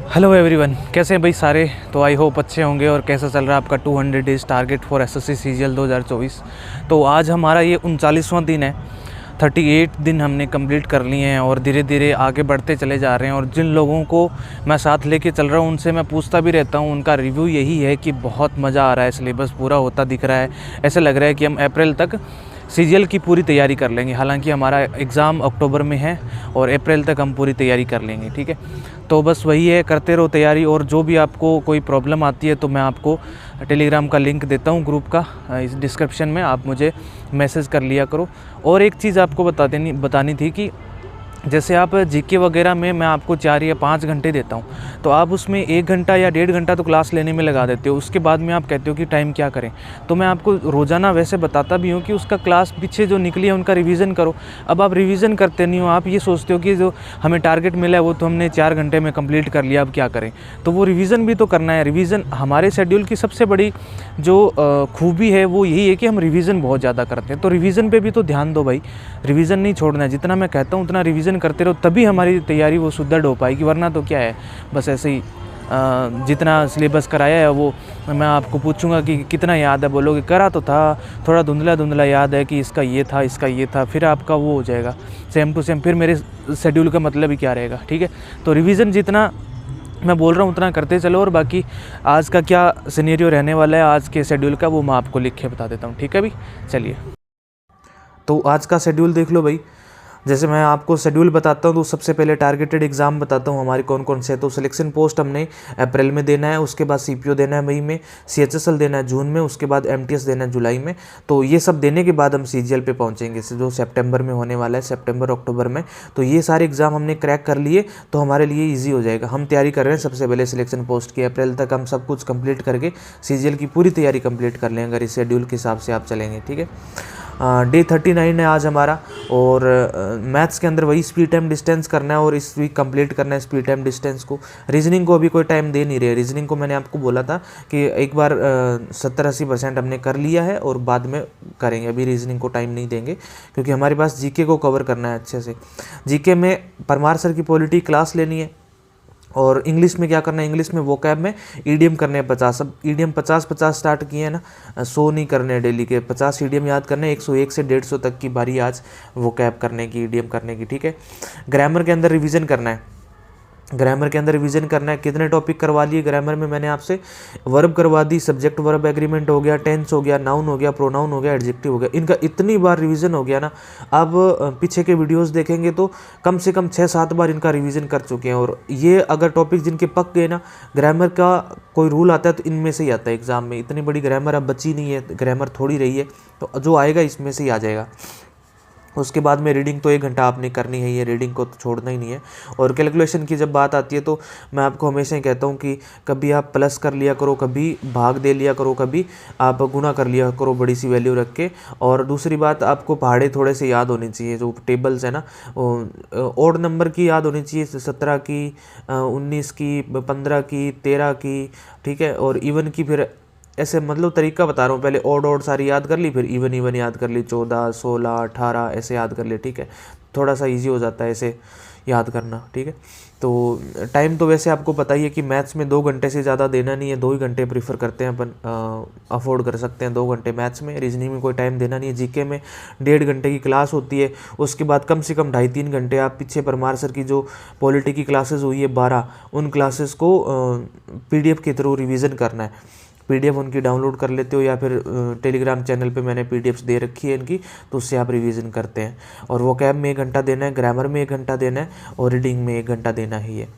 Hello everyone, कैसे हैं भाई सारे। तो आई होप अच्छे होंगे। और कैसा चल रहा है आपका 200 days target for SSC CGL 2024। तो आज हमारा ये 39वां दिन है। 38 दिन हमने कंप्लीट कर लिए हैं और धीरे धीरे आगे बढ़ते चले जा रहे हैं। और जिन लोगों को मैं साथ लेके चल रहा हूँ उनसे मैं पूछता भी रहता हूँ, उनका रिव्यू यही है कि बहुत मज़ा आ रहा है, सिलेबस पूरा होता दिख रहा है। ऐसा लग रहा है कि हम अप्रैल तक सीजीएल की पूरी तैयारी कर लेंगे। हालांकि हमारा एग्ज़ाम अक्टूबर में है और अप्रैल तक हम पूरी तैयारी कर लेंगे। ठीक है, तो बस वही है, करते रहो तैयारी। और जो भी आपको कोई प्रॉब्लम आती है तो मैं आपको टेलीग्राम का लिंक देता हूँ ग्रुप का, इस डिस्क्रिप्शन में आप मुझे मैसेज कर लिया करो। और एक चीज़ आपको बतानी थी कि जैसे आप जीके वगैरह में मैं आपको 4 या 5 घंटे देता हूँ, तो आप उसमें 1 घंटा या 1.5 घंटा तो क्लास लेने में लगा देते हो। उसके बाद में आप कहते हो कि टाइम क्या करें, तो मैं आपको रोज़ाना वैसे बताता भी हूँ कि उसका क्लास पीछे जो निकली है उनका रिवीजन करो। अब आप रिवीजन करते नहीं हो, आप ये सोचते हो कि जो हमें टारगेट मिला है वो तो हमने 4 घंटे में कंप्लीट कर लिया, अब क्या करें। तो वो रिवीजन भी तो करना है। रिवीजन हमारे शेड्यूल की सबसे बड़ी जो खूबी है वो यही है कि हम रिवीजन बहुत ज़्यादा करते हैं। तो रिवीजन पे भी तो ध्यान दो भाई, रिवीजन नहीं छोड़ना है। जितना मैं कहता हूँ उतना रिवीजन करते रहो, तभी हमारी तैयारी वो सुदृढ़ हो पाएगी। वरना तो क्या है, बस ऐसे ही जितना सिलेबस कराया है वो मैं आपको पूछूंगा कि कितना याद है, बोलोगे करा तो था, थोड़ा धुंधला धुंधला याद है कि इसका ये था इसका ये था, फिर आपका वो हो जाएगा सेम टू सेम, फिर मेरे शेड्यूल का मतलब ही क्या रहेगा। ठीक है, तो रिवीजन जितना मैं बोल रहा हूँ उतना करते चलो। और बाकी आज का क्या सिनेरियो रहने वाला है आज के शेड्यूल का, वो मैं आपको लिख के बता देता हूँ। ठीक है भाई, चलिए। तो आज का शेड्यूल देख लो भाई। जैसे मैं आपको शेड्यूल बताता हूँ तो सबसे पहले टारगेटेड एग्जाम बताता हूँ हमारे कौन कौन से है। तो सिलेक्शन पोस्ट हमने अप्रैल में देना है, उसके बाद सीपीओ देना है मई में, सीएचएसएल देना है जून में, उसके बाद एमटीएस देना है जुलाई में। तो ये सब देने के बाद हम सीजीएल पे पहुँचेंगे, जो सितंबर में होने वाला है, सितंबर अक्टूबर में। तो ये सारे एग्जाम हमने क्रैक कर लिए तो हमारे लिए ईजी हो जाएगा। हम तैयारी कर रहे हैं सबसे पहले सिलेक्शन पोस्ट की। अप्रैल तक हम सब कुछ कंप्लीट करके सीजीएल की पूरी तैयारी कंप्लीट कर लेंगे अगर इस शेड्यूल के हिसाब से आप चलेंगे। ठीक है, डे 39 है आज हमारा। और मैथ्स के अंदर वही स्पीड टाइम डिस्टेंस करना है और इस वीक कंप्लीट करना है स्पीड टाइम डिस्टेंस को। रीजनिंग को अभी कोई टाइम दे नहीं रहे। रीजनिंग को मैंने आपको बोला था कि एक बार 70-80% हमने कर लिया है और बाद में करेंगे, अभी रीजनिंग को टाइम नहीं देंगे क्योंकि हमारे पास जीके को कवर करना है अच्छे से। जीके में परमार सर की पॉलिटी क्लास लेनी है। और इंग्लिश में क्या करना है, इंग्लिश में वोकैब में ईडीएम करने हैं 50। अब ईडीएम 50-50 स्टार्ट किए हैं ना, 100 नहीं करने हैं डेली के, 50 ईडीएम याद करने हैं। 101 से 150 तक की बारी आज वोकैब करने की, ईडीएम करने की। ठीक है, ग्रामर के अंदर रिवीजन करना है। ग्रामर के अंदर रिवीजन करना है। कितने टॉपिक करवा लिए ग्रामर में मैंने आपसे, वर्ब करवा दी, सब्जेक्ट वर्ब एग्रीमेंट हो गया, टेंस हो गया, नाउन हो गया, प्रोनाउन हो गया, एडजेक्टिव हो गया। इनका इतनी बार रिवीजन हो गया ना, अब पीछे के वीडियोस देखेंगे तो कम से कम 6-7 बार इनका रिवीजन कर चुके हैं। और ये अगर टॉपिक जिनके पक गए ना, ग्रामर का कोई रूल आता है तो इनमें से ही आता है एग्जाम में। इतनी बड़ी ग्रामर अब बची नहीं है, ग्रामर थोड़ी रही है, तो जो आएगा इसमें से ही आ जाएगा। उसके बाद में रीडिंग तो 1 घंटा आपने करनी है, ये रीडिंग को तो छोड़ना ही नहीं है। और कैलकुलेशन की जब बात आती है तो मैं आपको हमेशा ही कहता हूँ कि कभी आप प्लस कर लिया करो, कभी भाग दे लिया करो, कभी आप गुना कर लिया करो बड़ी सी वैल्यू रख के। और दूसरी बात, आपको पहाड़े थोड़े से याद होनी चाहिए, जो टेबल्स है ना, ओड नंबर की याद होनी चाहिए, 17 की, 19 की, 15 की, 13 की। ठीक है, और इवन की फिर ऐसे मतलब तरीका बता रहा हूँ, पहले ओड सारी याद कर ली, फिर इवन याद कर ली, 14, 16, 18 ऐसे याद कर ले। ठीक है, थोड़ा सा इजी हो जाता है ऐसे याद करना। ठीक है, तो टाइम तो वैसे आपको पता ही है कि मैथ्स में 2 घंटे से ज़्यादा देना नहीं है, 2 ही घंटे प्रीफर करते हैं अपन, अफोर्ड कर सकते हैं 2 घंटे मैथ्स में। रीजनिंग में कोई टाइम देना नहीं है। जीके में 1.5 घंटे की क्लास होती है, उसके बाद कम से कम 2.5-3 घंटे आप पीछे परमार सर की जो पॉलिटी की क्लासेस हुई है 12, उन क्लासेस को PDF के थ्रू रिविज़न करना है। PDF उनकी डाउनलोड कर लेते हो या फिर टेलीग्राम चैनल पे मैंने PDFs दे रखी है इनकी, तो उससे आप रिवीजन करते हैं। और वोकैब में 1 घंटा देना है, ग्रामर में 1 घंटा देना है और रीडिंग में 1 घंटा देना ही है।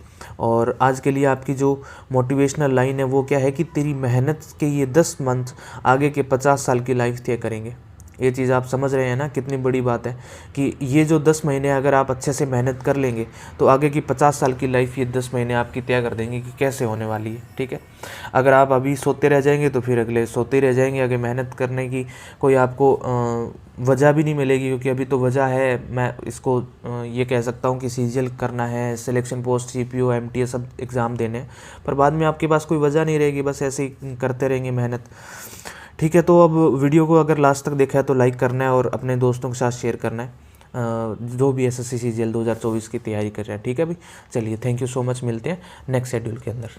और आज के लिए आपकी जो मोटिवेशनल लाइन है वो क्या है कि तेरी मेहनत के ये 10 मंथ आगे के 50 साल की लाइफ तय करेंगे। ये चीज़ आप समझ रहे हैं ना, कितनी बड़ी बात है कि ये जो 10 महीने अगर आप अच्छे से मेहनत कर लेंगे तो आगे की 50 साल की लाइफ ये 10 महीने आपकी तय कर देंगे कि कैसे होने वाली है। ठीक है, अगर आप अभी सोते रह जाएंगे तो फिर अगले सोते ही रह जाएंगे, आगे मेहनत करने की कोई आपको वजह भी नहीं मिलेगी। क्योंकि अभी तो वजह है, मैं इसको ये कह सकता हूँ कि सीजीएल करना है, सिलेक्शन पोस्ट, सीपीओ, एमटीएस सब एग्ज़ाम देने हैं, पर बाद में आपके पास कोई वजह नहीं रहेगी, बस ऐसे ही करते रहेंगे मेहनत। ठीक है, तो अब वीडियो को अगर लास्ट तक देखा है तो लाइक करना है और अपने दोस्तों के साथ शेयर करना है। जो भी SSC CGL 2024 की तैयारी कर रहे हैं। ठीक है भाई, चलिए थैंक यू सो मच, मिलते हैं नेक्स्ट शेड्यूल के अंदर।